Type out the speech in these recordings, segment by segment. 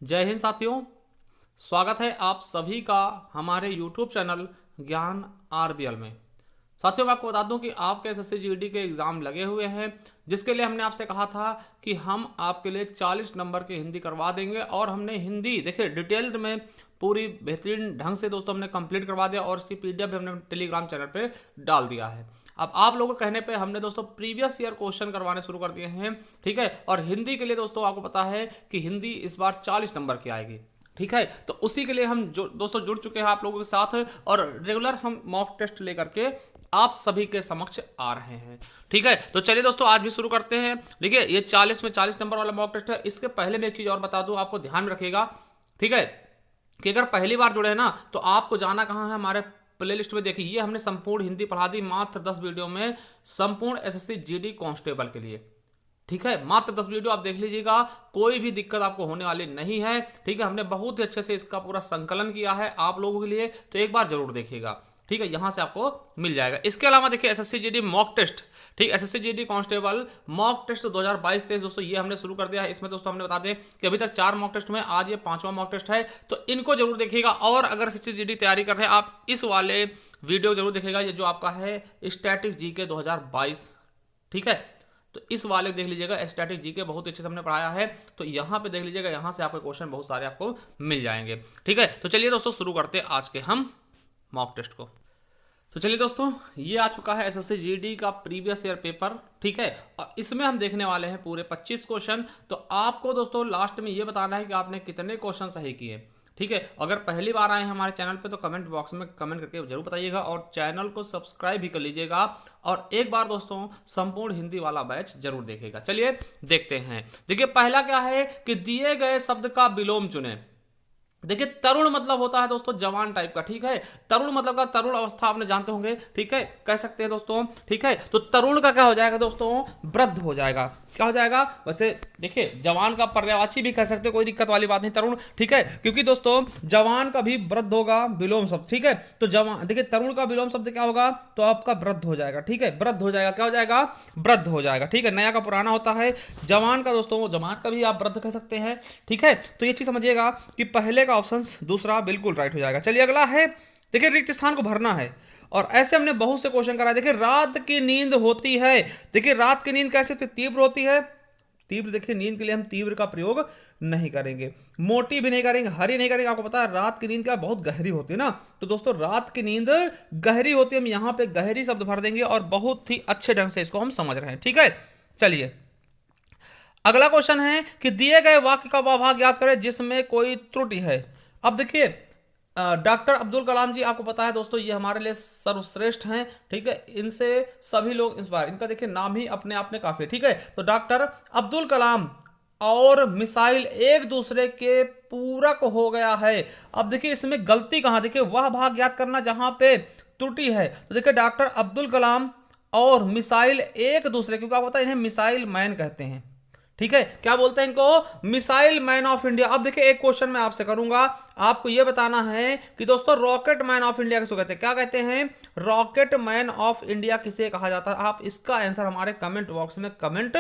जय हिंद साथियों। स्वागत है आप सभी का हमारे YouTube चैनल ज्ञान आरबीएल में। साथियों, मैं आपको बता दूं कि आपके एसएससी जीडी के एग्ज़ाम लगे हुए हैं, जिसके लिए हमने आपसे कहा था कि हम आपके लिए 40 नंबर की हिंदी करवा देंगे। और हमने हिंदी देखिए डिटेल्ड में पूरी बेहतरीन ढंग से दोस्तों हमने कंप्लीट करवा दिया और उसकी पीडीएफ भी हमने टेलीग्राम चैनल पे डाल दिया है। अब आप लोगों के कहने पे हमने दोस्तों प्रीवियस ईयर क्वेश्चन करवाने शुरू कर दिए हैं, ठीक है। और हिंदी के लिए दोस्तों आपको पता है कि हिंदी इस बार 40 नंबर की आएगी, ठीक है। तो उसी के लिए हम जो दोस्तों जुड़ चुके हैं आप लोगों के साथ, और रेगुलर हम मॉक टेस्ट लेकर के आप सभी के समक्ष आ रहे हैं, ठीक है। तो चलिए दोस्तों आज भी शुरू करते हैं। देखिए ये 40 में 40 नंबर वाला मॉक टेस्ट है। इसके पहले मैं एक चीज और बता दूं, आपको ध्यान में रखिएगा, ठीक है, कि अगर पहली बार जुड़े हैं ना तो आपको जाना कहाँ है, हमारे प्ले लिस्ट में देखिए। ये हमने संपूर्ण हिंदी पढ़ा दी मात्र 10 वीडियो में, संपूर्ण एसएससी जीडी कांस्टेबल के लिए, ठीक है। मात्र 10 वीडियो आप देख लीजिएगा, कोई भी दिक्कत आपको होने वाली नहीं है, ठीक है। हमने बहुत ही अच्छे से इसका पूरा संकलन किया है आप लोगों के लिए, तो एक बार जरूर देखिएगा, ठीक है। यहां से आपको मिल जाएगा। इसके अलावा देखिए एसएससी जीडी मॉक टेस्ट, ठीक, SSC GD constable mock test 2022-23 दोस्तों ये हमने शुरू कर दिया है। इसमें दोस्तों हमने बता दें कि अभी तक 4 मॉक टेस्ट में, आज ये 5वां मॉक टेस्ट है, तो इनको जरूर देखिएगा। और अगर एसएससी जीडी तैयारी कर रहे हैं आप, इस वाले वीडियो जरूर देखिएगा, ये जो आपका है स्टैटिक जीके 2022, ठीक है। तो इस वाले देख लीजिएगा, स्टैटिक जीके बहुत अच्छे से हमने पढ़ाया है, तो यहाँ पे देख लीजिएगा, यहाँ से आपके क्वेश्चन बहुत सारे आपको मिल जाएंगे, ठीक है। तो चलिए दोस्तों शुरू करते हैं आज के हम मॉक टेस्ट को। तो चलिए दोस्तों, ये आ चुका है एसएससी जीडी का प्रीवियस ईयर पेपर, ठीक है। और इसमें हम देखने वाले हैं पूरे 25 क्वेश्चन। तो आपको दोस्तों लास्ट में ये बताना है कि आपने कितने क्वेश्चन सही किए, ठीक है। अगर पहली बार आए हैं हमारे चैनल पे तो कमेंट बॉक्स में कमेंट करके जरूर बताइएगा, और चैनल को सब्सक्राइब भी कर लीजिएगा, और एक बार दोस्तों संपूर्ण हिंदी वाला बैच जरूर देखिएगा। चलिए देखते हैं। देखिए पहला क्या है कि दिए गए शब्द का विलोम चुने। देखिए तरुण मतलब होता है दोस्तों जवान टाइप का, ठीक है। तरुण मतलब का तरुण अवस्था आपने जानते होंगे, ठीक है, कह सकते हैं दोस्तों, ठीक है। तो तरुण का क्या हो जाएगा दोस्तों, वृद्ध हो जाएगा। क्या हो जाएगा, वैसे देखिए जवान का पर्यायवाची भी कह सकते हो, कोई दिक्कत वाली बात नहीं, तरुण, ठीक है। क्योंकि दोस्तों जवान का भी वृद्ध होगा विलोम शब्द, ठीक है। तो जवान देखिए तरुण का विलोम शब्द क्या होगा, तो आपका वृद्ध हो जाएगा, ठीक है। वृद्ध हो जाएगा, क्या हो जाएगा, वृद्ध हो जाएगा, ठीक है। नया का पुराना होता है, जवान का दोस्तों जवान का भी आप वृद्ध कह सकते हैं, ठीक है। तो ये चीज समझिएगा कि पहले का ऑप्शन दूसरा बिल्कुल राइट हो जाएगा। चलिए अगला है, देखिए रिक्त स्थान को भरना है, और ऐसे हमने बहुत से क्वेश्चन कराए। देखिए रात की नींद होती है, देखिए रात की नींद कैसे होती है, तीव्र होती है। तीव्र देखिए नींद के लिए हम तीव्र का प्रयोग नहीं करेंगे, मोटी भी नहीं करेंगे, हरी नहीं करेंगे। आपको पता है रात की नींद क्या बहुत गहरी होती है ना, तो दोस्तों रात की नींद गहरी होती है, हम यहां पे गहरी शब्द भर देंगे, और बहुत ही अच्छे ढंग से इसको हम समझ रहे हैं, ठीक है। चलिए अगला क्वेश्चन है कि दिए गए वाक्य का वह भाग याद करें जिसमें कोई त्रुटि है। अब देखिए डॉक्टर अब्दुल कलाम जी, आपको पता है दोस्तों ये हमारे लिए सर्वश्रेष्ठ हैं, ठीक है। इनसे सभी लोग इंस्पायर, इनका देखिए नाम ही अपने आप में काफी है, ठीक है। तो डॉक्टर अब्दुल कलाम और मिसाइल एक दूसरे के पूरक हो गया है। अब देखिए इसमें गलती कहां, देखिए वह भाग याद करना जहां पे त्रुटि है। तो देखिए डॉक्टर अब्दुल कलाम और मिसाइल एक दूसरे, क्योंकि आपको पता है इन्हें मिसाइल मैन कहते हैं, ठीक है। क्या बोलते हैं इनको, मिसाइल मैन ऑफ इंडिया। अब देखिए एक क्वेश्चन मैं आपसे करूंगा, आपको यह बताना है कि दोस्तों रॉकेट मैन ऑफ इंडिया किसको कहते हैं, क्या कहते हैं, रॉकेट मैन ऑफ इंडिया किसे कहा जाता है। आप इसका आंसर हमारे कमेंट बॉक्स में कमेंट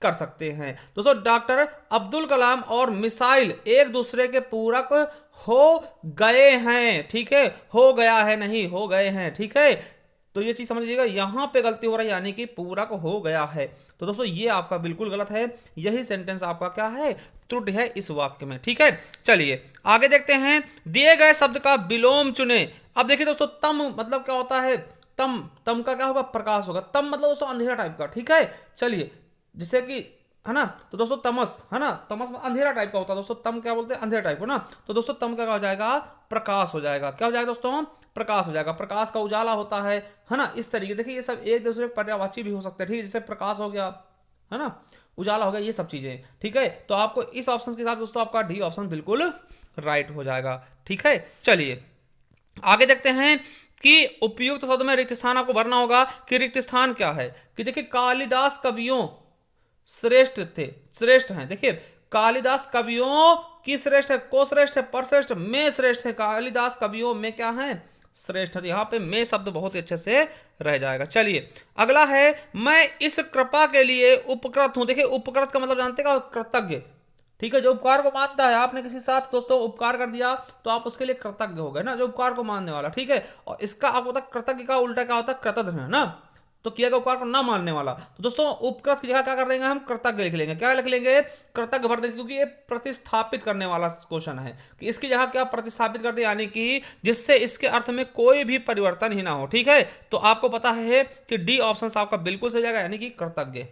कर सकते हैं। दोस्तों डॉक्टर अब्दुल कलाम और मिसाइल एक दूसरे के पूरक हो गए हैं, ठीक है, हो गया है नहीं, हो गए हैं, ठीक है। तो ये चीज समझ लीजिएगा, यहां पे गलती हो रही है, यानी कि पूरक हो गया है। तो दोस्तों ये आपका बिल्कुल गलत है, यही सेंटेंस आपका क्या है, त्रुटि है इस वाक्य में, ठीक है। चलिए आगे देखते हैं, दिए गए शब्द का विलोम चुने। अब देखिए दोस्तों तम मतलब क्या होता है, तम, तम का क्या होगा, प्रकाश होगा। तम मतलब दोस्तों अंधेरा टाइप का, ठीक है। चलिए जैसे कि है ना, तो दोस्तों तमस है ना, तमस अंधेरा टाइप का होता है दोस्तों, तम क्या बोलते हैं, अंधेरा टाइप को ना। तो दोस्तों तम का क्या हो जाएगा, प्रकाश हो जाएगा। क्या हो जाएगा दोस्तों, प्रकाश हो जाएगा। प्रकाश का उजाला होता है ना, इस तरीके। देखिए ये सब एक दूसरे पर्यायवाची भी हो सकते हैं, ठीक है। जैसे प्रकाश हो गया है ना, उजाला हो गया, ये सब चीजें, ठीक है। तो आपको इस ऑप्शन के साथ दोस्तों आपका डी ऑप्शन बिल्कुल राइट हो जाएगा, ठीक है। चलिए आगे देखते हैं कि उपयुक्त शब्द में रिक्त स्थान आपको भरना होगा कि रिक्त स्थान क्या है। कि देखिए कालिदास कवियों श्रेष्ठ थे, श्रेष्ठ हैं। देखिए कालिदास कवियों की श्रेष्ठ है, को श्रेष्ठ है, पर श्रेष्ठ, में श्रेष्ठ है। कालिदास कवियों में क्या है, श्रेष्ठ। यहाँ पे में शब्द बहुत ही अच्छे से रह जाएगा। चलिए अगला है, मैं इस कृपा के लिए उपकृत हूं। देखिए उपकृत का मतलब जानते हैं, कृतज्ञ, ठीक है, जो उपकार को मानता है, आपने किसी के साथ दोस्तों उपकार कर दिया तो आप उसके लिए कृतज्ञ हो गए ना, जो उपकार को मानने वाला। ठीक है, और इसका आपको पता कृतज्ञ का उल्टा क्या होता है, कृतज्ञ है ना, तो किया गया उपकार को ना मानने वाला। तो दोस्तों उपकृत की जगह क्या कर लेंगे हम, कृतज्ञ लिख लेंगे। क्या लिख लेंगे, कृतज्ञ भर देंगे, क्योंकि ये प्रतिस्थापित करने वाला क्वेश्चन है कि इसकी जगह क्या प्रतिस्थापित कर दे, यानी कि जिससे इसके अर्थ में कोई भी परिवर्तन ही ना हो। ठीक है, तो आपको पता है कि डी ऑप्शन आपका बिल्कुल सही जाएगा, यानी कि कृतज्ञ।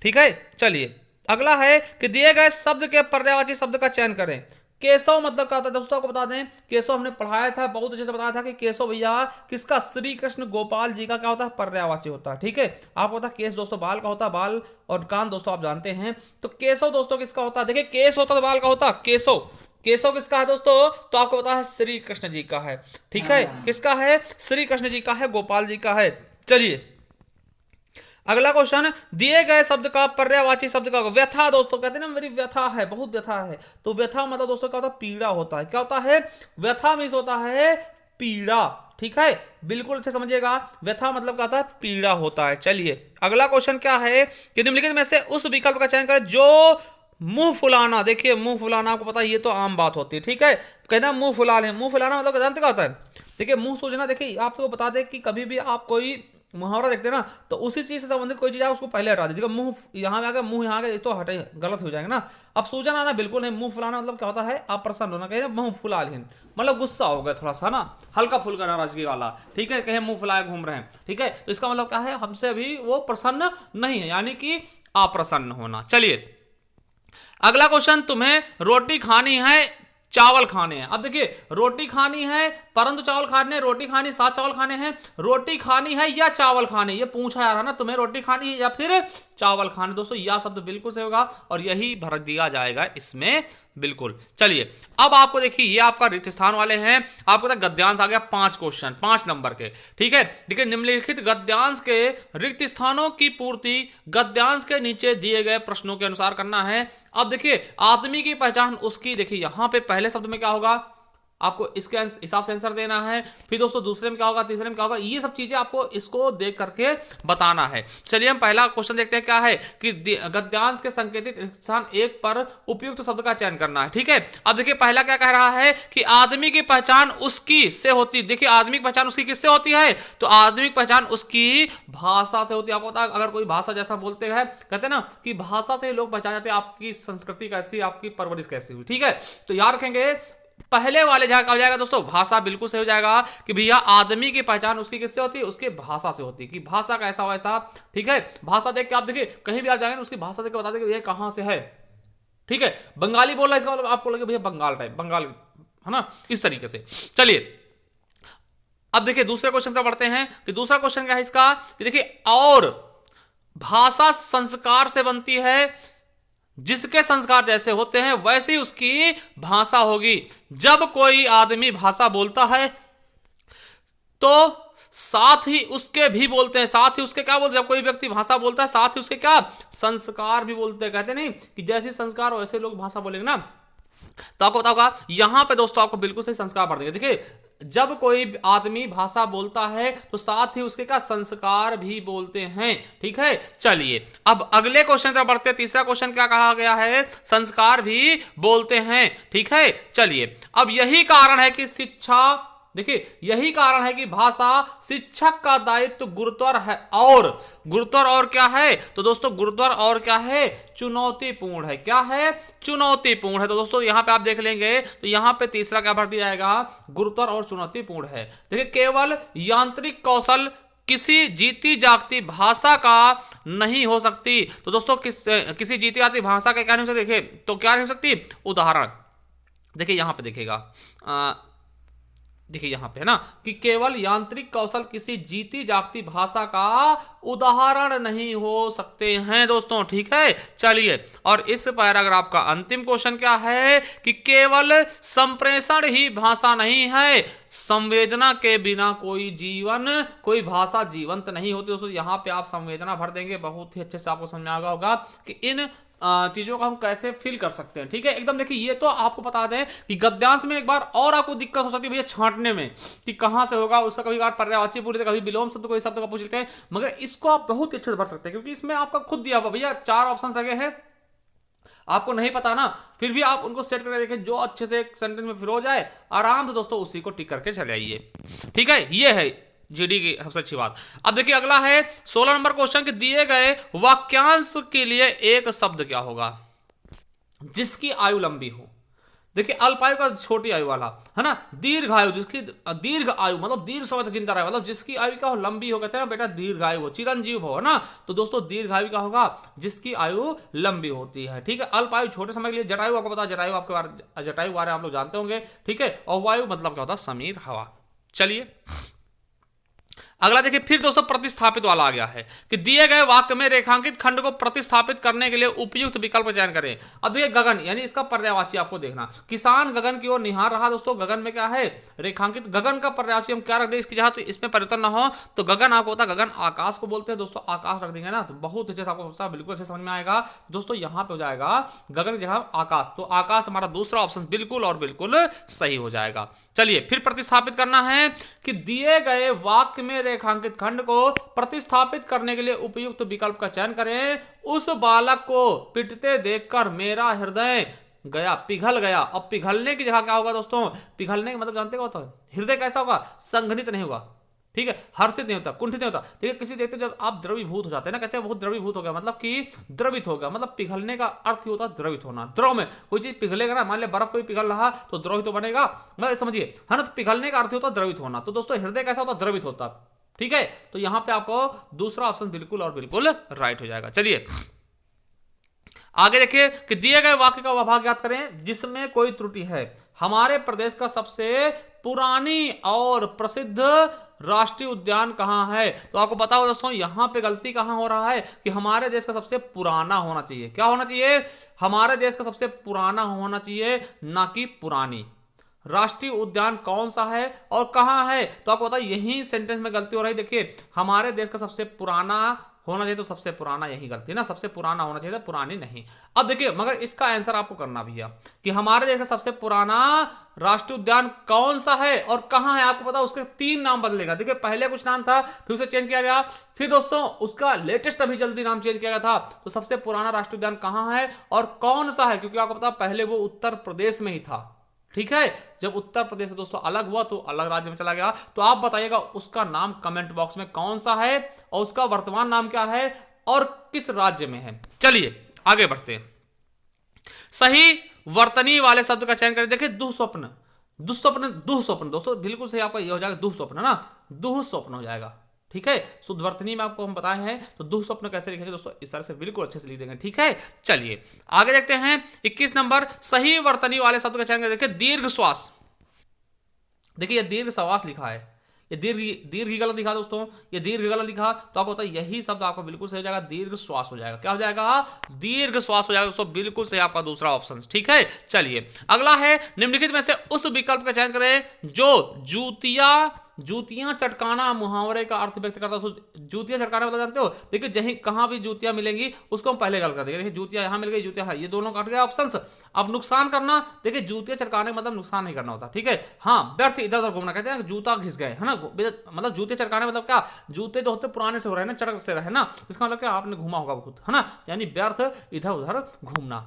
ठीक है, चलिए अगला है कि दिए गए शब्द के पर्यायवाची शब्द का चयन करें। केशव मतलब क्या होता है दोस्तों, आपको बता दें, केशव हमने पढ़ाया था, बहुत अच्छे से बताया था कि केशव भैया किसका, श्री कृष्ण गोपाल जी का क्या होता है, पर्यायवाची होता है। ठीक है, आपको पता है केश दोस्तों बाल का होता है, बाल और कान दोस्तों आप जानते हैं। तो केशव दोस्तों किसका होता है, देखिए केश होता है तो बाल का होता है, केशव, केशव किसका है दोस्तों, तो आपको पता है श्री कृष्ण जी का है। ठीक है, किसका है, श्री कृष्ण जी का है, गोपाल जी का है। चलिए अगला क्वेश्चन, दिए गए शब्द का पर्यायवाची शब्द का, व्यथा दोस्तों कहते हैं ना, मेरी व्यथा है, बहुत व्यथा है, तो व्यथा मतलब दोस्तों क्या होता है, पीड़ा होता है। क्या होता है, व्यथा मीन्स होता है पीड़ा। ठीक है, बिल्कुल अच्छे समझिएगा, व्यथा मतलब क्या होता है, पीड़ा होता है। चलिए अगला क्वेश्चन क्या है कि निम्नलिखित में से उस विकल्प का चयन करें जो मुंह फुलाना, देखिए मुंह फुलाना आपको पता है ये तो आम बात होती है। ठीक है, कहना मुंह फुला ले, मुंह फुलाना मतलब जानते क्या होता है, देखिए मुंह सूझना, देखिए आपको बता दें कि कभी भी आप कोई मुहावरा देखते हैं ना, तो उसी चीज से संबंधित कोई चीज है उसको पहले हटा दीजिएगा। मुंह यहाँ आ गया, मुंह यहाँ आ गया, तो हटे, गलत हो जाएगा ना। अब सूजन आना बिल्कुल नहीं, मुंह फुलाना मतलब क्या होता है, आप प्रसन्न होना, कहीं मुंह फुला लें मतलब गुस्सा हो गया थोड़ा सा ना, हल्का फुल्का नाराजगी वाला। ठीक है, कहीं मुंह फुलाए घूम रहे हैं। ठीक है, तो इसका मतलब क्या है, हमसे अभी वो प्रसन्न नहीं है, यानी कि अप्रसन्न होना। चलिए अगला क्वेश्चन, तुम्हें रोटी खानी है चावल खाने हैं। अब देखिए रोटी खानी है परंतु चावल खाने, रोटी खानी साथ चावल खाने हैं, रोटी खानी है या चावल खाने, ये पूछा जा रहा है ना, तुम्हें रोटी खानी है या फिर चावल खाने। दोस्तों यह शब्द बिल्कुल सही होगा और यही भर दिया जाएगा इसमें, बिल्कुल। चलिए अब आपको देखिए ये आपका रिक्त स्थान वाले हैं, आपको गद्यांश आ गया 5 क्वेश्चन 5 नंबर के। ठीक है, देखिए निम्नलिखित गद्यांश के रिक्त स्थानों की पूर्ति गद्यांश के नीचे दिए गए प्रश्नों के अनुसार करना है। अब देखिए आदमी की पहचान उसकी, देखिए यहां पे पहले शब्द में क्या होगा, आपको इसके हिसाब से आंसर देना है, फिर दोस्तों दूसरे में क्या होगा, तीसरे में क्या होगा, ये सब चीजें आपको इसको देख करके बताना है। चलिए हम पहला क्वेश्चन देखते हैं, क्या है कि गद्यांश के संकेतित स्थान 1 पर उपयुक्त शब्द का चयन करना है। ठीक है, अब देखिए पहला क्या कह रहा है कि आदमी की पहचान उसकी से होती, देखिए आदमी की पहचान उसकी किससे होती है, तो आदमी की पहचान उसकी भाषा से होती है। आपको पता है अगर कोई भाषा जैसा बोलते हैं, कहते हैं ना कि भाषा से लोग पहचान जाते हैं आपकी संस्कृति कैसी, आपकी परवरिश कैसी हुई। ठीक है, तो याद रखेंगे पहले वाले जगह हो जाएगा दोस्तों, भाषा बिल्कुल सही हो जाएगा कि भैया आदमी की पहचान उसकी किससे होती है, उसके भाषा से होती है, कि भाषा कैसा हो ऐसा। ठीक है, भाषा देख के आप देखिए कहीं भी आप जाएंगे उसकी भाषा देख के बता देंगे भैया कहां से है। ठीक है, बंगाली बोल रहा है इसका मतलब आपको लगे भैया बंगाल टाइप, बंगाल है ना, इस तरीके से। चलिए अब देखिए दूसरे क्वेश्चन पर बढ़ते हैं कि दूसरा क्वेश्चन क्या है इसका, कि देखिए और भाषा संस्कार से बनती है, जिसके संस्कार जैसे होते हैं वैसी उसकी भाषा होगी। जब कोई आदमी भाषा बोलता है तो साथ ही उसके भी बोलते हैं, साथ ही उसके क्या बोलते हैं, जब कोई व्यक्ति भाषा बोलता है साथ ही उसके क्या संस्कार भी बोलते हैं। कहते नहीं कि जैसे संस्कार वैसे लोग भाषा बोलेंगे ना, तो आपको बताऊंगा यहां पे दोस्तों आपको बिल्कुल सही संस्कार पढ़ देंगे। देखिए जब कोई आदमी भाषा बोलता है तो साथ ही उसके क्या संस्कार भी बोलते हैं। ठीक है, चलिए अब अगले क्वेश्चन पर बढ़ते हैं। तीसरा क्वेश्चन क्या कहा गया है, संस्कार भी बोलते हैं। ठीक है, चलिए अब यही कारण है कि शिक्षा, देखिए यही कारण है कि भाषा शिक्षक का दायित्व गुरुतर है, और गुरुतर और क्या है, तो दोस्तों गुरुतर और क्या है, चुनौतीपूर्ण है। क्या है, चुनौतीपूर्ण है। तो दोस्तों यहां पे आप देख लेंगे तो यहां पे तीसरा क्या भर दिया जाएगा, गुरुतर और चुनौतीपूर्ण है। देखिए केवल यांत्रिक कौशल किसी जीती जागती भाषा का नहीं हो सकती। तो दोस्तों किसी जीती जागती भाषा का क्या नहीं हो सकती, देखिए तो क्या नहीं हो सकती, उदाहरण देखिए यहां पे देखिएगा, देखिए यहां पे है ना कि केवल यांत्रिक कौशल किसी जीती जागती भाषा का उदाहरण नहीं हो सकते हैं दोस्तों। ठीक है, चलिए और इस पैराग्राफ का अंतिम क्वेश्चन क्या है कि केवल संप्रेषण ही भाषा नहीं है, संवेदना के बिना कोई जीवन, कोई भाषा जीवंत नहीं होती। दोस्तों यहां पे आप संवेदना भर देंगे, बहुत ही अच्छे से आपको समझ में आ गया होगा कि इन चीजों को हम कैसे फील कर सकते हैं। ठीक है, एकदम देखिए ये तो आपको बता दें कि गद्यांश में एक बार और आपको दिक्कत हो सकती है भैया छांटने में कि कहां से होगा, उसका कभी बार पर्यायवाची पूरी, कभी विलोम शब्द कोई शब्द का पूछ लेते हैं, मगर इसको आप बहुत अच्छे से भर सकते हैं क्योंकि इसमें आपका खुद दिया हुआ भैया 4 ऑप्शन लगे हैं, आपको नहीं पता ना, फिर भी आप उनको सेट करके देखें जो अच्छे से एक सेंटेंस में फिर हो जाए, आराम से दोस्तों उसी को टिक करके चले आइए। ठीक है, ये है जीडी की सबसे अच्छी बात। अब देखिए अगला है 16 नंबर क्वेश्चन कि दिए गए वाक्यांश के लिए एक शब्द क्या होगा जिसकी आयु लंबी हो। देखिए अल्पायु का छोटी आयु वाला है ना, दीर्घ आयु जिसकी दीर्घ आयु मतलब दीर्घ समय तक जिंदा रहे, मतलब जिसकी आयु क्या हो लंबी हो, कहते हैं ना बेटा दीर्घ आयु हो, चिरंजीव हो, है ना। तो दोस्तों दीर्घ आयु क्या होगा जिसकी आयु लंबी होती है। ठीक है, अल्पायु छोटे समय के लिए जटायु आपको पता, जटायु आपके बारे जटायु बारे आप लोग जानते होंगे। ठीक है, और वायु मतलब क्या होता है समीर हवा। चलिए अगला देखिए फिर दोस्तों प्रतिस्थापित वाला आ गया है कि दिए गए वाक्य में रेखांकित खंड को प्रतिस्थापित करने के लिए उपयुक्त विकल्प का चयन करें। अब देखिए गगन यानी इसका पर्यायवाची आपको देखना, किसान गगन की ओर निहार रहा। दोस्तों गगन में क्या है रेखांकित, गगन का पर्यायवाची हम क्या रख दें इसकी जगह, तो इसमें परिवर्तन ना हो तो गगन आपको होता है, गगन आकाश को बोलते हैं दोस्तों, आकाश रख देंगे ना तो बहुत अच्छे से आपको बिल्कुल अच्छे समझ में आएगा। दोस्तों यहां पे हो जाएगा गगन की जगह आकाश, तो आकाश हमारा दूसरा ऑप्शन बिल्कुल और बिल्कुल सही हो जाएगा। चलिए फिर प्रतिस्थापित करना है कि दिए गए वाक्य में रेखांकित खंड को प्रतिस्थापित करने के लिए उपयुक्त विकल्प का चयन करें। उस बालक को पिटते देखकर मेरा हृदय गया पिघल गया। अब पिघलने की जगह क्या होगा दोस्तों, पिघलने का मतलब जानते हो होता है हृदय कैसा होगा, संघनित नहीं होगा। ठीक है, हर्षित नहीं होता, कुंठित नहीं होता। ठीक है, किसी देखते जब आप द्रवीभूत हो जाते हैं ना, कहते हैं बहुत द्रवीभूत हो गया, मतलब कि द्रवित हो गया, मतलब पिघलने का अर्थ ही होता है द्रवित होना। द्रव में कोई चीज पिघलेगा ना, मान लिया बर्फ कोई पिघल रहा तो द्रव ही तो बनेगा, मतलब समझिए है ना। तो पिघलने का अर्थ होता है द्रवित होना, तो दोस्तों हृदय कैसा होता है द्रवित होता। ठीक है, तो यहां पे आपको दूसरा ऑप्शन बिल्कुल और बिल्कुल राइट हो जाएगा। चलिए आगे देखिए कि दिए गए वाक्य का वह भाग याद करें जिसमें कोई त्रुटि है। हमारे प्रदेश का सबसे पुरानी और प्रसिद्ध राष्ट्रीय उद्यान कहां है। तो आपको पता हो दोस्तों यहां पे गलती कहां हो रहा है कि हमारे देश का सबसे पुराना होना चाहिए। क्या होना चाहिए, हमारे देश का सबसे पुराना होना चाहिए, ना कि पुरानी। राष्ट्रीय उद्यान कौन सा है और कहां है, तो आपको पता यही सेंटेंस में गलती हो रही। देखिए हमारे देश का सबसे पुराना होना चाहिए, तो सबसे पुराना यही गलती ना, सबसे पुराना होना चाहिए था पुरानी नहीं। अब देखिए मगर इसका आंसर आपको करना भी है कि हमारे देश का सबसे पुराना राष्ट्रीय उद्यान कौन सा है और कहां है। आपको पता उसके 3 नाम बदलेगा। देखिए पहले कुछ नाम था फिर उसे चेंज किया गया, फिर दोस्तों उसका लेटेस्ट अभी जल्दी नाम चेंज किया गया था। तो सबसे पुराना राष्ट्रीय उद्यान कहां है और कौन सा है, क्योंकि आपको पता पहले वो उत्तर प्रदेश में ही था। ठीक है, जब उत्तर प्रदेश से दोस्तों अलग हुआ तो अलग राज्य में चला गया। तो आप बताइएगा उसका नाम कमेंट बॉक्स में कौन सा है और उसका वर्तमान नाम क्या है और किस राज्य में है। चलिए आगे बढ़ते हैं, सही वर्तनी वाले शब्द का चयन करें। देखिए दुःस्वप्न, दुःस्वप्न, दुःस्वप्न दोस्तों बिल्कुल सही आपका ये हो जाएगा दुःस्वप्न ना, दुःस्वप्न हो जाएगा। ठीक है, शुद्ध वर्तनी में आपको हम बताए हैं, तो दुःस्वप्न कैसे लिखेंगे दोस्तों इस तरह से बिल्कुल अच्छे से लिख देंगे। ठीक है, चलिए आगे देखते हैं 21 नंबर सही वर्तनी वाले शब्द का चयन करें। देखिए दीर्घ श्वास, देखिए ये दीर्घ श्वास लिखा है, ये दीर्घ गलत लिखा दोस्तों, ये दीर्घ गलत लिखा, तो आपको होता है यही शब्द आपको बिल्कुल सही हो जाएगा, दीर्घ श्वास हो जाएगा। क्या हो जाएगा, दीर्घ श्वास हो जाएगा दोस्तों, बिल्कुल सही आपका दूसरा ऑप्शन। ठीक है, चलिए अगला है निम्नलिखित में से उस विकल्प का चयन करें जो जूतियां चटकाना मुहावरे का अर्थ व्यक्त करता है। जूतियां चटकाना मतलब जानते हो, देखिए जहीं कहां भी जूतियां मिलेंगी उसको हम पहले गलत कर देंगे। देखिए जूतियां यहां मिल गई, जूतियां ये दोनों काट गए ऑप्शंस। अब नुकसान करना, देखिए जूतियां चटकाने मतलब नुकसान नहीं करना होता। ठीक है, हाँ व्यर्थ इधर उधर घूमना, कहते हैं जूता घिस गए है ना, मतलब जूते चटकाने मतलब क्या, जूते जो होते पुराने से हो रहे हैं ना, चटक से रहे ना, इसका मतलब क्या आपने घूमा होगा बहुत है ना, यानी व्यर्थ इधर उधर घूमना।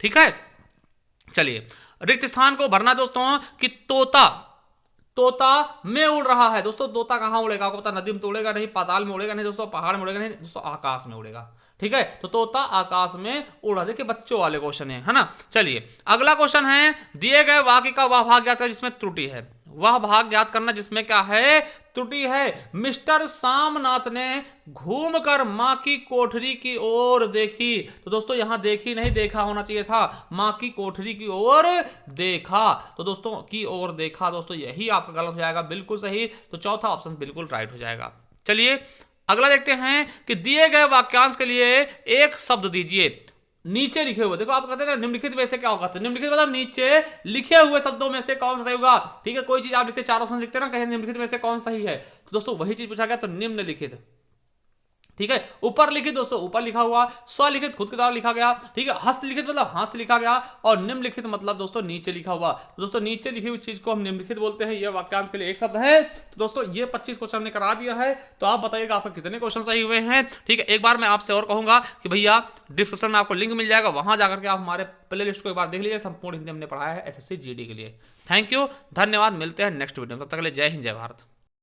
ठीक है, चलिए रिक्त स्थान को भरना दोस्तों कि तोता में उड़ रहा है। दोस्तों तोता कहां उड़ेगा, आपको पता नदी में तो उड़ेगा नहीं, पाताल में उड़ेगा नहीं दोस्तों, पहाड़ में उड़ेगा नहीं दोस्तों, आकाश में उड़ेगा। ठीक है, तो तोता आकाश में उड़ा। देखिए बच्चों वाले क्वेश्चन है ना। चलिए अगला क्वेश्चन है दिए गए वाक्य का वह भाग ज्ञात करना जिसमें त्रुटि है। वह भाग ज्ञात करना जिसमें क्या है, त्रुटि है। मिस्टर सामनाथ ने घूमकर मां की कोठरी की ओर देखी। तो दोस्तों यहां देखी नहीं, देखा होना चाहिए था, मां की कोठरी की ओर देखा, तो दोस्तों की ओर देखा दोस्तों यही आपका गलत हो जाएगा, बिल्कुल सही। तो चौथा ऑप्शन बिल्कुल राइट हो जाएगा। चलिए अगला देखते हैं कि दिए गए वाक्यांश के लिए एक शब्द दीजिए। नीचे लिखे हुए, देखो आप कहते हैं निम्नलिखित में से क्या होगा, तो निम्नलिखित मतलब नीचे लिखे हुए शब्दों में से कौन सा सही होगा। ठीक है, कोई चीज आप लिखते 4 ऑप्शन लिखते ना, कहें निम्नलिखित में से कौन सही है, तो दोस्तों वही चीज पूछा गया, तो निम्नलिखित। ठीक है। ऊपर लिखित दोस्तों ऊपर लिखा हुआ, स्वलिखित खुद के द्वारा लिखा गया, ठीक है। हस्तलिखित मतलब हाथ से लिखा गया, और निम्नलिखित मतलब दोस्तों नीचे लिखा हुआ। तो दोस्तों नीचे लिखी हुई चीज को हम निम्नलिखित बोलते हैं। यह वाक्यांश के लिए एक शब्द है। तो दोस्तों ये 25 क्वेश्चन हमने करा दिया है। तो आप बताइएगा आपका कितने क्वेश्चन सही हुए हैं, ठीक है। एक बार मैं आपसे और कहूंगा कि भैया डिस्क्रिप्शन में आपको लिंक मिल जाएगा, वहां जाकर के आप हमारे प्ले लिस्ट को एक बार देख लीजिए। संपूर्ण हिंदी हमने पढ़ाया है एसएससी जीडी के लिए। थैंक यू, धन्यवाद। मिलते हैं नेक्स्ट वीडियो में, तब तक के लिए जय हिंद जय भारत।